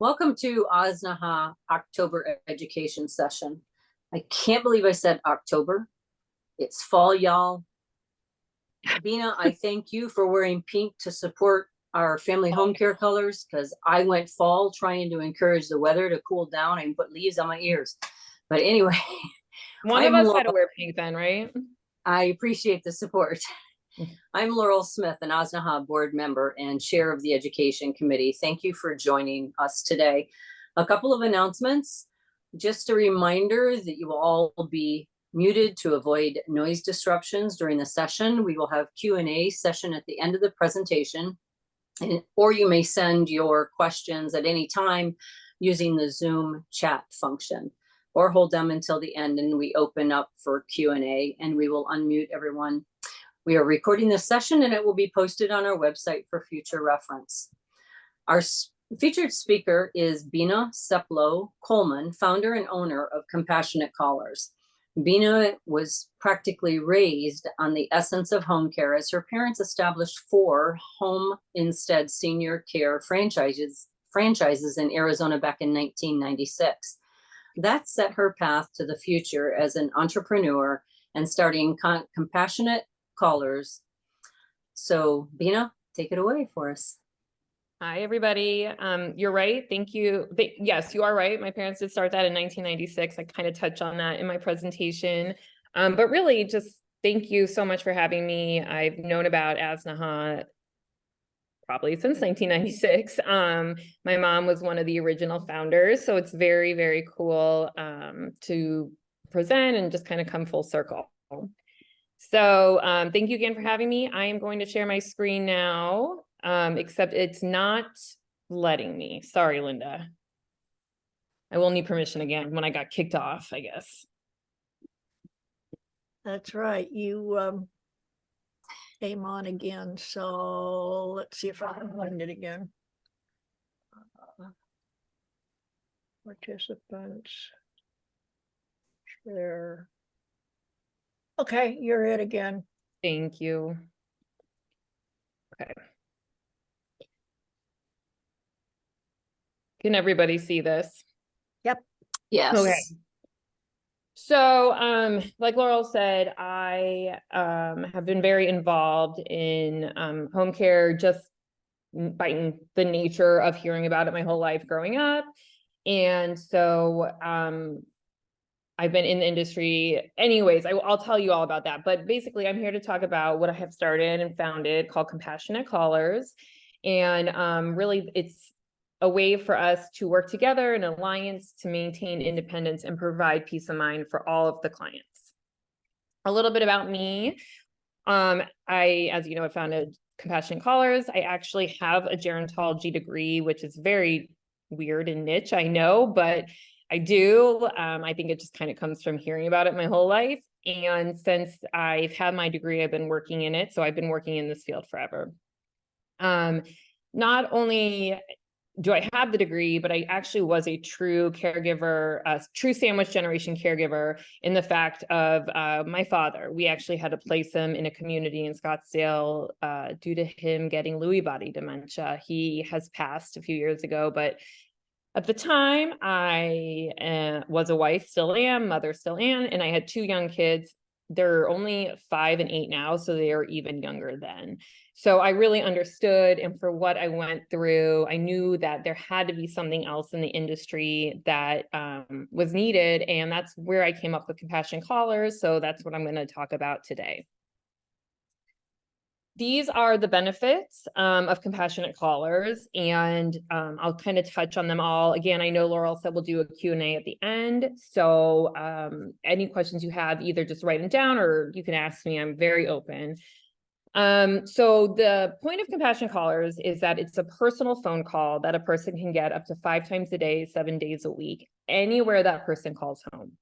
Welcome to Oznaha October Education Session. I can't believe I said October. It's fall, y'all. Bina, I thank you for wearing pink to support our family home care colors, because I went fall trying to encourage the weather to cool down and put leaves on my ears. But anyway. One of us had to wear pink then, right? I appreciate the support. I'm Laurel Smith, an Oznaha board member and chair of the Education Committee. Thank you for joining us today. A couple of announcements. Just a reminder that you will all be muted to avoid noise disruptions during the session. We will have Q&A session at the end of the presentation, or you may send your questions at any time using the Zoom chat function, or hold them until the end and we open up for Q&A and we will unmute everyone. We are recording this session and it will be posted on our website for future reference. Our featured speaker is Bina Colman, founder and owner of Compassionate Callers. Bina was practically raised on the essence of home care, as her parents established 4 home instead senior care franchises in Arizona back in 1996. That set her path to the future as an entrepreneur and starting Compassionate Callers. So Bina, take it away for us. Hi, everybody. You're right. Thank you. Yes, you are right. My parents did start that in 1996. I kind of touch on that in my presentation. But really, just thank you so much for having me. I've known about Oznaha probably since 1996. My mom was one of the original founders, so it's very, very cool to present and just kind of come full circle. So thank you again for having me. I am going to share my screen now, except it's not letting me. Sorry, Linda. I will need permission again when I got kicked off, I guess. That's right. You came on again. So let's see if I can find it again. Participants. Share. Okay, you're it again. Thank you. Okay. Can everybody see this? Yep. Yes. Okay. So, like Laurel said, I have been very involved in home care just by the nature of hearing about it my whole life growing up. And so I've been in the industry. Anyways, I'll tell you all about that. But basically, I'm here to talk about what I have started and founded called Compassionate Callers. And really, it's a way for us to work together, an alliance to maintain independence and provide peace of mind for all of the clients. A little bit about me. As you know, I founded Compassionate Callers. I actually have a gerontology degree, which is very weird and niche, I know, but I do. I think it just kind of comes from hearing about it my whole life. And since I've had my degree, I've been working in it. So I've been working in this field forever. Not only do I have the degree, but I actually was a true caregiver, a true sandwich generation caregiver, in the fact of my father. We actually had to place him in a community in Scottsdale due to him getting Lewy body dementia. He has passed a few years ago, but at the time I was a wife, still am, mother still am, and I had 2 young kids. They're only 5 and 8 now, so they are even younger then. So I really understood, and for what I went through, I knew that there had to be something else in the industry that was needed, and that's where I came up with Compassionate Callers. So that's what I'm going to talk about today. These are the benefits of Compassionate Callers, and I'll kind of touch on them all. Again, I know Laurel said we'll do a Q&A at the end, so any questions you have, either just write them down or you can ask me. I'm very open. So the point of Compassionate Callers is that it's a personal phone call that a person can get up to 5 times a day, 7 days a week, anywhere that person calls home.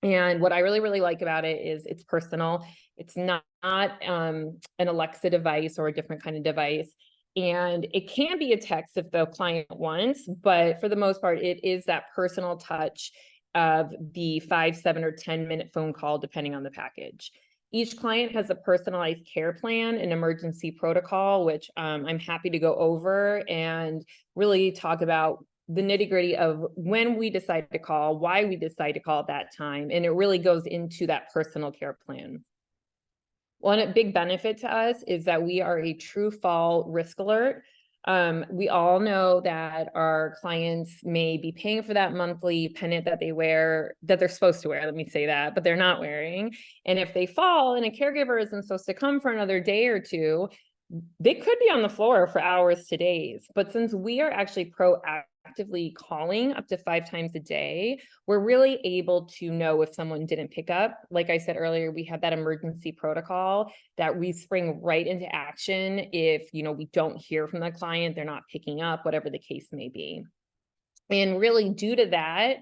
And what I really, really like about it is it's personal. It's not an Alexa device or a different kind of device. And it can be a text if the client wants, but for the most part, it is that personal touch of the 5, 7, or 10-minute phone call, depending on the package. Each client has a personalized care plan, an emergency protocol, which I'm happy to go over and really talk about the nitty gritty of when we decide to call, why we decide to call at that time. And it really goes into that personal care plan. One big benefit to us is that we are a true fall risk alert. We all know that our clients may be paying for that monthly pendant that they wear, that they're supposed to wear, let me say that, but they're not wearing. And if they fall and a caregiver isn't supposed to come for another day or two, they could be on the floor for hours to days. But since we are actually proactively calling up to 5 times a day, we're really able to know if someone didn't pick up. Like I said earlier, we have that emergency protocol that we spring right into action if, you know, we don't hear from the client, they're not picking up, whatever the case may be. And really due to that,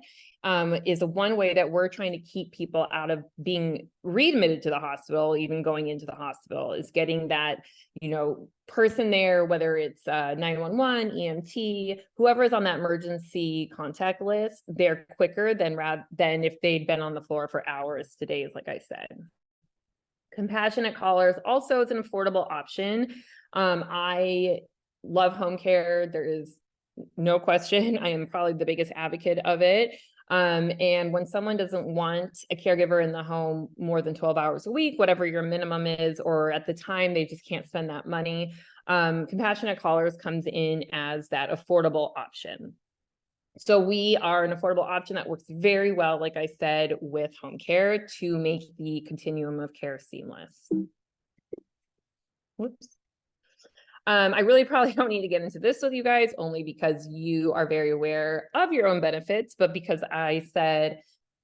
is one way that we're trying to keep people out of being readmitted to the hospital, even going into the hospital, is getting that, you know, person there, whether it's 911, EMT, whoever is on that emergency contact list, they're quicker than if they'd been on the floor for hours to days, like I said. Compassionate callers also is an affordable option. I love home care. There is no question. I am probably the biggest advocate of it. And when someone doesn't want a caregiver in the home more than 12 hours a week, whatever your minimum is, or at the time they just can't spend that money, Compassionate Callers comes in as that affordable option. So we are an affordable option that works very well, like I said, with home care to make the continuum of care seamless. Whoops. I really probably don't need to get into this with you guys, only because you are very aware of your own benefits, but because I said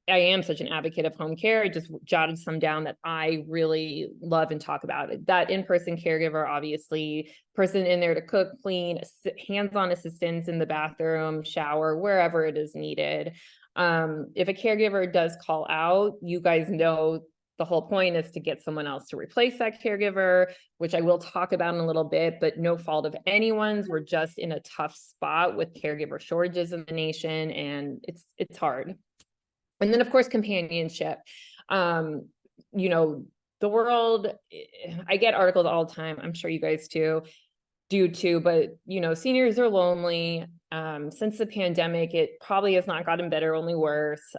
I am such an advocate of home care, I just jotted some down that I really love and talk about it. That in-person caregiver, obviously, person in there to cook, clean, hands-on assistance in the bathroom, shower, wherever it is needed. If a caregiver does call out, you guys know the whole point is to get someone else to replace that caregiver, which I will talk about in a little bit, but no fault of anyone's. We're just in a tough spot with caregiver shortages in the nation, and it's hard. And then, of course, companionship. You know, the world, I get articles all the time. I'm sure you guys do too, but, you know, seniors are lonely. Since the pandemic, it probably has not gotten better, only worse.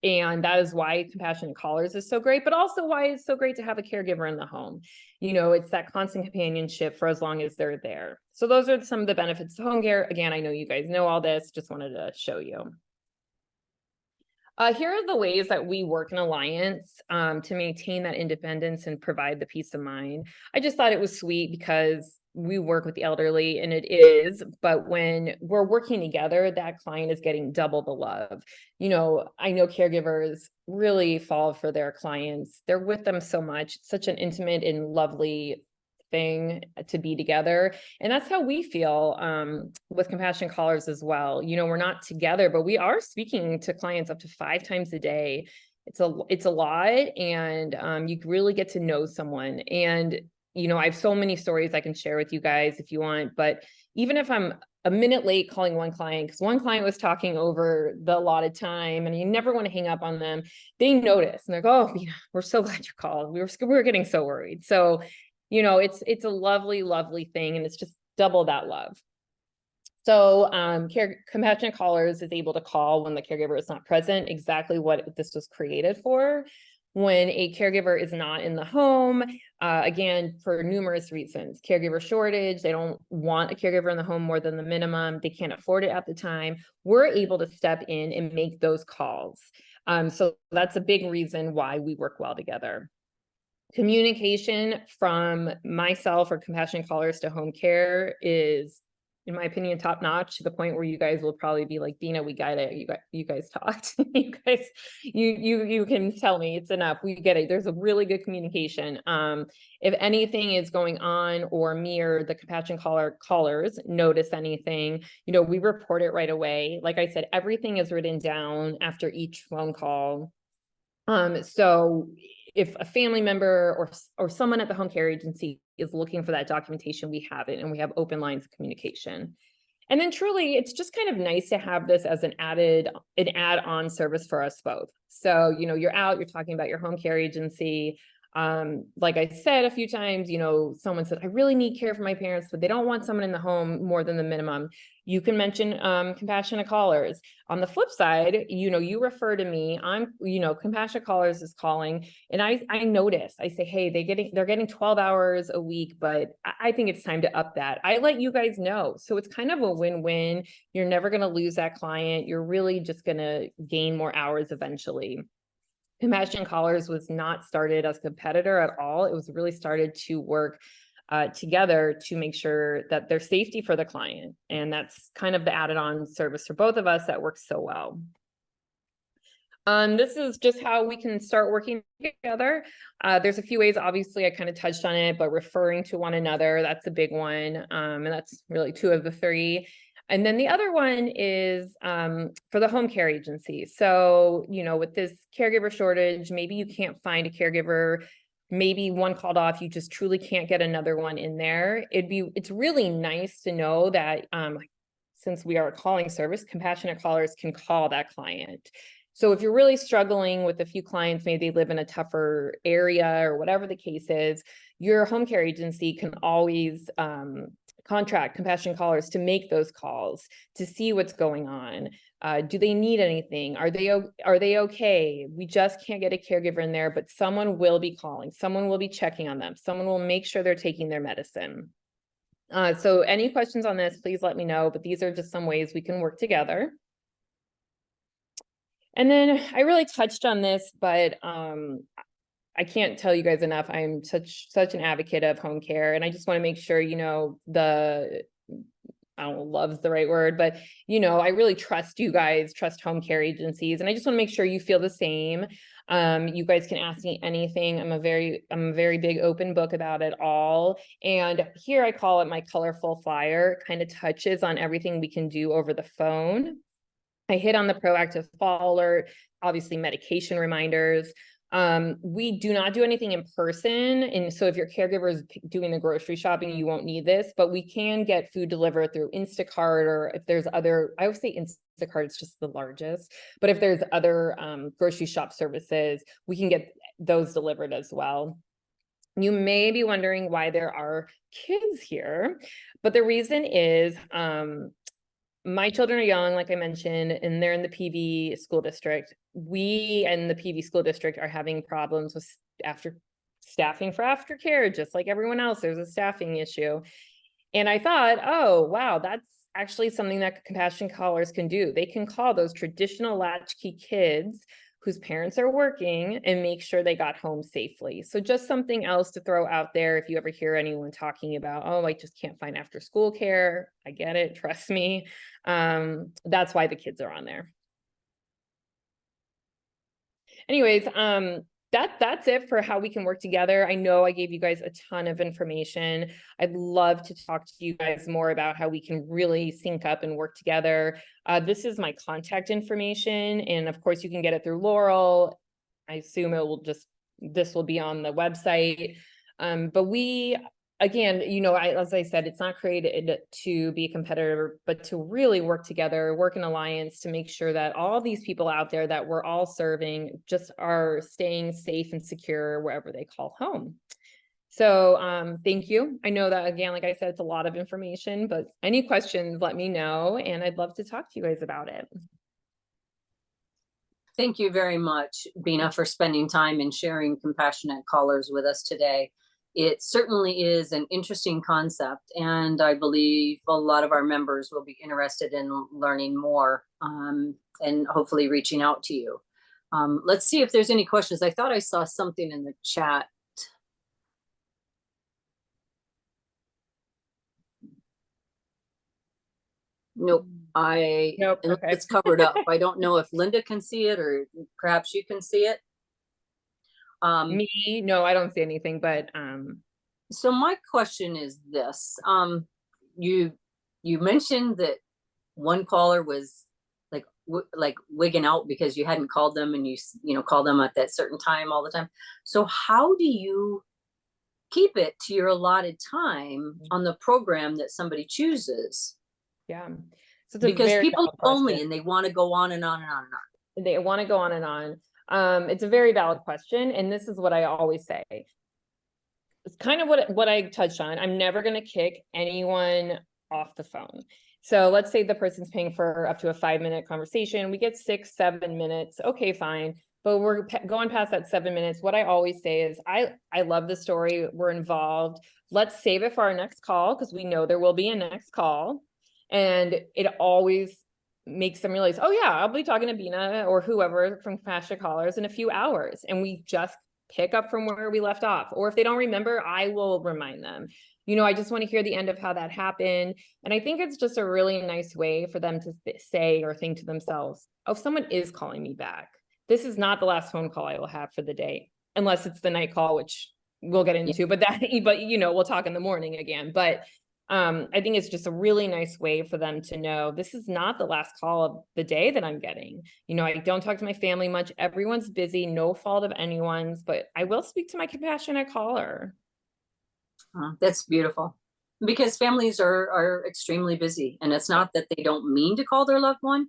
And that is why Compassionate Callers is so great, but also why it's so great to have a caregiver in the home. You know, it's that constant companionship for as long as they're there. So those are some of the benefits of home care. Again, I know you guys know all this, just wanted to show you. Here are the ways that we work in alliance to maintain that independence and provide the peace of mind. I just thought it was sweet because we work with the elderly, and it is, but when we're working together, that client is getting double the love. You know, I know caregivers really fall for their clients. They're with them so much. It's such an intimate and lovely thing to be together. And that's how we feel with Compassion Callers as well. You know, we're not together, but we are speaking to clients up to 5 times a day. It's a lot, and you really get to know someone. And you know, I have so many stories I can share with you guys if you want, but even if I'm a minute late calling one client, because one client was talking over the allotted time, and you never want to hang up on them, they notice and they're like, oh, Bina, we're so glad you called. We were getting so worried. So, you know, it's a lovely, lovely thing, and it's just double that love. So Compassionate Callers is able to call when the caregiver is not present, exactly what this was created for. When a caregiver is not in the home, again, for numerous reasons, caregiver shortage, they don't want a caregiver in the home more than the minimum, they can't afford it at the time, we're able to step in and make those calls. So that's a big reason why we work well together. Communication from myself or Compassionate Callers to home care is, in my opinion, top notch, to the point where you guys will probably be like, Bina, we got it. You guys talked. you can tell me it's enough. We get it. There's a really good communication. If anything is going on, or me or the Compassion callers notice anything, you know, we report it right away. Like I said, everything is written down after each phone call. So if a family member or someone at the home care agency is looking for that documentation, we have it, and we have open lines of communication. And then truly, it's just kind of nice to have this as an add-on service for us both. So, you know, you're out, you're talking about your home care agency. Like I said a few times, you know, someone said, I really need care for my parents, but they don't want someone in the home more than the minimum. You can mention compassionate callers. On the flip side, you know, you refer to me, you know, compassionate callers is calling, and I notice, I say, hey, they're getting 12 hours a week, but I think it's time to up that. I let you guys know. So it's kind of a win-win. You're never going to lose that client. You're really just going to gain more hours eventually. Compassion Callers was not started as a competitor at all. It was really started to work together to make sure that there's safety for the client. And that's kind of the added on service for both of us that works so well. This is just how we can start working together. There's a few ways, obviously I kind of touched on it, but referring to one another, that's a big one. And that's really 2 of the 3. And then the other one is for the home care agency. So, you know, with this caregiver shortage, maybe you can't find a caregiver, maybe one called off, you just truly can't get another one in there. It's really nice to know that since we are a calling service, compassionate callers can call that client. So if you're really struggling with a few clients, maybe they live in a tougher area or whatever the case is, your home care agency can always contract compassion callers to make those calls to see what's going on. Do they need anything? Are they okay? We just can't get a caregiver in there, but someone will be calling. Someone will be checking on them. Someone will make sure they're taking their medicine. So any questions on this, please let me know, but these are just some ways we can work together. And then I really touched on this, but I can't tell you guys enough. I'm such an advocate of home care, and I just want to make sure, you know, I don't know, love's the right word, but you know, I really trust you guys, trust home care agencies, and I just want to make sure you feel the same. You guys can ask me anything. I'm a very big open book about it all. And here I call it my colorful flyer. It kind of touches on everything we can do over the phone. I hit on the proactive fall alert, obviously medication reminders. We do not do anything in person. And so if your caregiver is doing the grocery shopping, you won't need this, but we can get food delivered through Instacart, or if there's other, I would say Instacart is just the largest, but if there's other grocery shop services, we can get those delivered as well. You may be wondering why there are kids here, but the reason is, my children are young, like I mentioned, and they're in the PV school district. We and the PV school district are having problems with staffing for aftercare, just like everyone else. There's a staffing issue. And I thought, oh, wow, that's actually something that compassion callers can do. They can call those traditional latchkey kids whose parents are working and make sure they got home safely. So just something else to throw out there. If you ever hear anyone talking about, oh, I just can't find after school care, I get it, trust me. That's why the kids are on there. Anyways, that's it for how we can work together. I know I gave you guys a ton of information. I'd love to talk to you guys more about how we can really sync up and work together. This is my contact information, and of course you can get it through Laurel. I assume this will be on the website. But again, you know, as I said, it's not created to be a competitor, but to really work together, work in alliance to make sure that all these people out there that we're all serving just are staying safe and secure wherever they call home. So thank you. I know that, again, like I said, it's a lot of information, but any questions, let me know, and I'd love to talk to you guys about it. Thank you very much, Bina, for spending time and sharing compassionate callers with us today. It certainly is an interesting concept, and I believe a lot of our members will be interested in learning more and hopefully reaching out to you. Let's see if there's any questions. I thought I saw something in the chat. Nope. Nope. Okay. It's covered up. I don't know if Linda can see it, or perhaps you can see it. Me? No, I don't see anything, but so my question is this. You mentioned that one caller was like wigging out because you hadn't called them, and you call them at that certain time all the time. So how do you keep it to your allotted time on the program that somebody chooses? Yeah. So because people are lonely and they want to go on and on and on and on. They want to go on and on. It's a very valid question. And this is what I always say. It's kind of what I touched on. I'm never going to kick anyone off the phone. So let's say the person's paying for up to a 5-minute conversation. We get 6, 7 minutes. Okay, fine. But we're going past that 7 minutes. What I always say is, I love the story. We're involved. Let's save it for our next call, because we know there will be a next call. And it always makes them realize, oh yeah, I'll be talking to Bina or whoever from Compassionate Callers in a few hours. And we just pick up from where we left off. Or if they don't remember, I will remind them. I just want to hear the end of how that happened. And I think it's just a really nice way for them to say or think to themselves, oh, someone is calling me back. This is not the last phone call I will have for the day, unless it's the night call, which we'll get into, but we'll talk in the morning again. But I think it's just a really nice way for them to know this is not the last call of the day that I'm getting. I don't talk to my family much. Everyone's busy, no fault of anyone's, but I will speak to my compassionate caller. That's beautiful, because families are extremely busy, and it's not that they don't mean to call their loved one.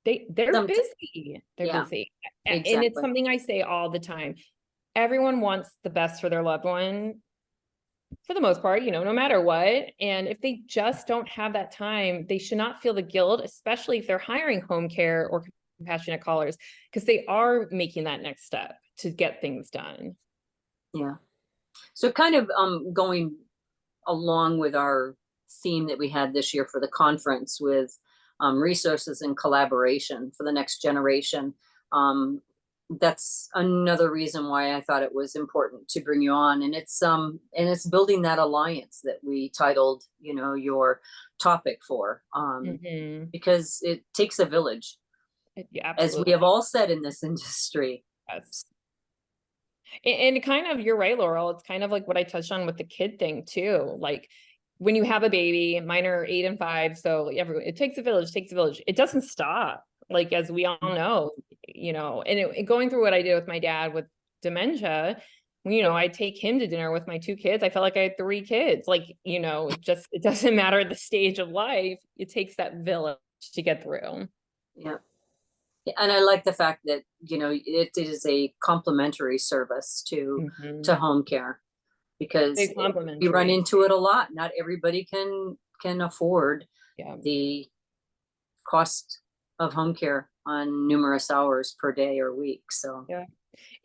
They're busy. They're busy. Exactly. And it's something I say all the time. Everyone wants the best for their loved one, for the most part, no matter what. And if they just don't have that time, they should not feel the guilt, especially if they're hiring home care or compassionate callers, because they are making that next step to get things done. Yeah. So kind of going along with our theme that we had this year for the conference with resources and collaboration for the next generation. That's another reason why I thought it was important to bring you on. And it's building that alliance that we titled, your topic for, because it takes a village, as we have all said in this industry. Yes. And kind of, you're right, Laurel. It's kind of like what I touched on with the kid thing too. Like when you have a baby, mine are 8 and 5. So it takes a village, It doesn't stop. Like, as we all know, and going through what I did with my dad with dementia, I take him to dinner with my 2 kids. I felt like I had 3 kids. Like, it doesn't matter the stage of life. It takes that village to get through. Yeah. And I like the fact that, it is a complementary service to home care, because we run into it a lot. Not everybody can afford the cost of home care on numerous hours per day or week. So yeah.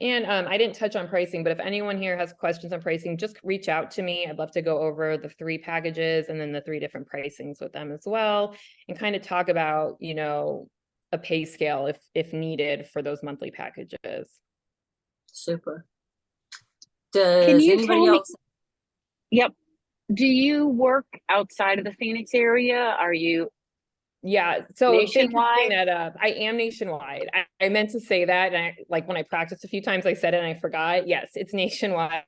And I didn't touch on pricing, but if anyone here has questions on pricing, just reach out to me. I'd love to go over the 3 packages and then the 3 different pricings with them as well, and kind of talk about, a pay scale if needed for those monthly packages. Super. Does anybody else? Yep. Do you work outside of the Phoenix area? Are you? Yeah. So nationwide? That up. I am nationwide. I meant to say that. And when I practiced a few times, I said it and I forgot. Yes, it's nationwide,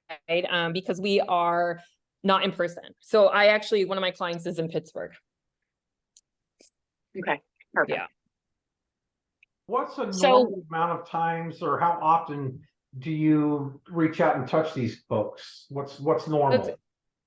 because we are not in person. So one of my clients is in Pittsburgh. Okay. Perfect. Yeah. What's a normal amount of times, or how often do you reach out and touch these folks? What's normal?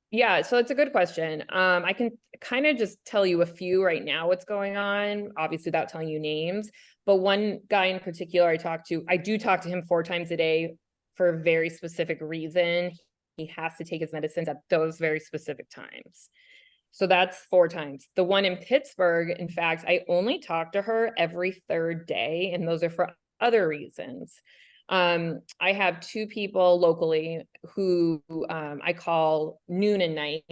Yeah, so it's a good question. I can kind of just tell you a few right now what's going on, obviously without telling you names. But one guy in particular I do talk to him 4 times a day for a very specific reason. He has to take his medicines at those very specific times. So that's 4 times. The one in Pittsburgh, in fact, I only talk to her every 3rd day, and those are for other reasons. I have 2 people locally who I call noon and night.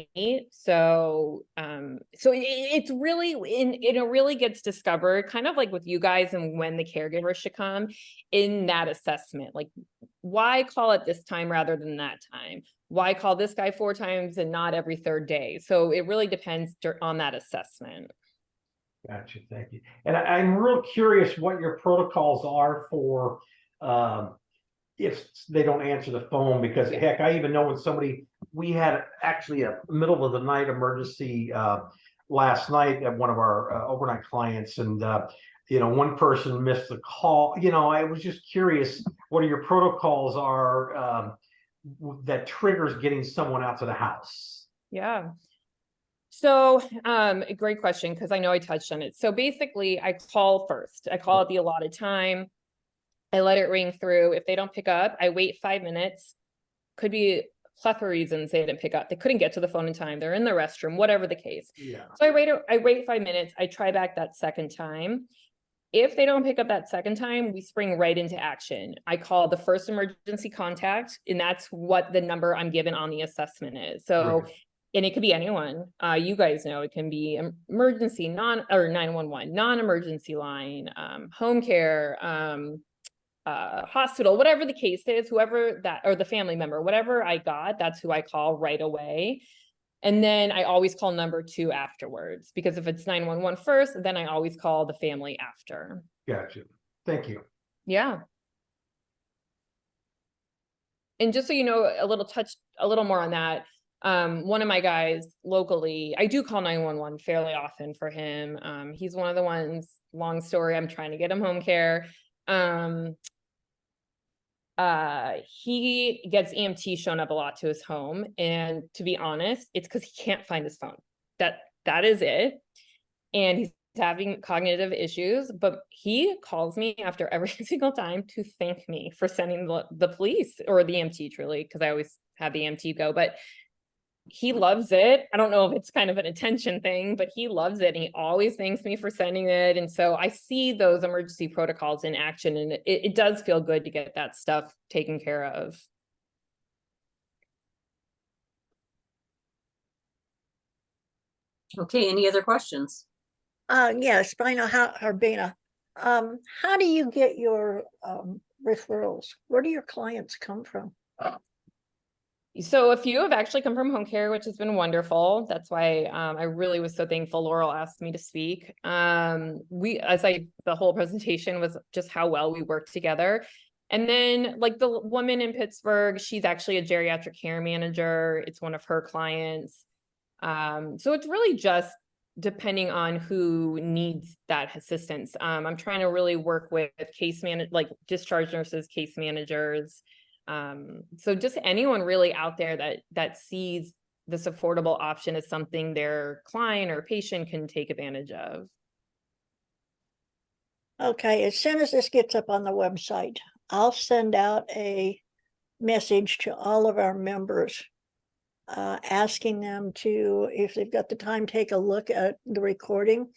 So it's really, it really gets discovered, kind of like with you guys and when the caregiver should come in that assessment. Like, why call it this time rather than that time? Why call this guy 4 times and not every 3rd day? So it really depends on that assessment. Gotcha. Thank you. And I'm real curious what your protocols are for if they don't answer the phone, because heck, I even know when we had actually a middle of the night emergency last night at one of our overnight clients, and one person missed the call. I was just curious what your protocols are that triggers getting someone out to the house. Yeah. So a great question, because I know I touched on it. So basically I call first. I call at the allotted time. I let it ring through. If they don't pick up, I wait 5 minutes. Could be a plethora of reasons they didn't pick up. They couldn't get to the phone in time. They're in the restroom, whatever the case. Yeah. So I wait 5 minutes. I try back that second time. If they don't pick up that second time, we spring right into action. I call the first emergency contact, and that's what the number I'm given on the assessment is. So, Right. and it could be anyone. You guys know it can be emergency, 911, non-emergency line, home care, hospital, whatever the case is, whoever that, or the family member, whatever I got, that's who I call right away. And then I always call number 2 afterwards, because if it's 911 first, then I always call the family after. Gotcha. Thank you. Yeah. And just so you know, a little more on that. One of my guys locally, I do call 911 fairly often for him. He's one of the ones, long story, I'm trying to get him home care. He gets EMT shown up a lot to his home, and to be honest, it's because he can't find his phone. That is it. And he's having cognitive issues, but he calls me after every single time to thank me for sending the police or the EMT, truly, because I always have the EMT go, but he loves it. I don't know if it's kind of an attention thing, but he loves it. And he always thanks me for sending it. And so I see those emergency protocols in action, and it does feel good to get that stuff taken care of. Okay, any other questions? Yes, Bina, how do you get your referrals? Where do your clients come from? So a few have actually come from home care, which has been wonderful. That's why I really was so thankful Laurel asked me to speak. The whole presentation was just how well we work together. And then like the woman in Pittsburgh, she's actually a geriatric care manager. It's one of her clients. So it's really just depending on who needs that assistance. I'm trying to really work with like discharge nurses, case managers. So just anyone really out there that sees this affordable option as something their client or patient can take advantage of. Okay, as soon as this gets up on the website, I'll send out a message to all of our members, asking them to, if they've got the time, take a look at the recording,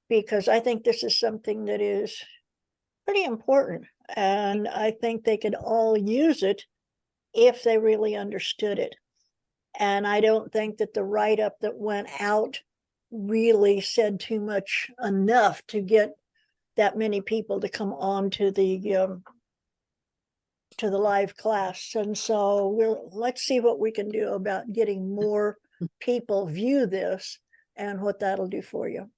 because I think this is something that is pretty important. And I think they could all use it if they really understood it. And I don't think that the write-up that went out really said too much enough to get that many people to come on to the live class. And so let's see what we can do about getting more people view this and what that'll do for you.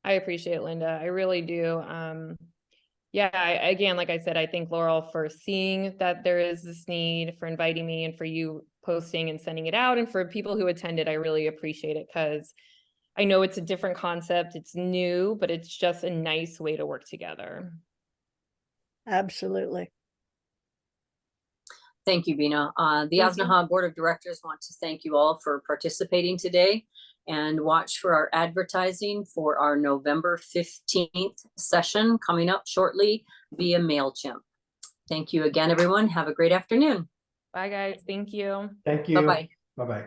I appreciate it, Linda. I really do. Again, like I said, I thank Laurel for seeing that there is this need, for inviting me, and for you posting and sending it out. And for people who attended, I really appreciate it, because I know it's a different concept. It's new, but it's just a nice way to work together. Absolutely. Thank you, Bina. The Thank you. Osnaha Board of Directors want to thank you all for participating today, and watch for our advertising for our November 15th session coming up shortly via MailChimp. Thank you again, everyone. Have a great afternoon. Bye, guys. Thank you. Thank you. Bye-bye. Bye-bye.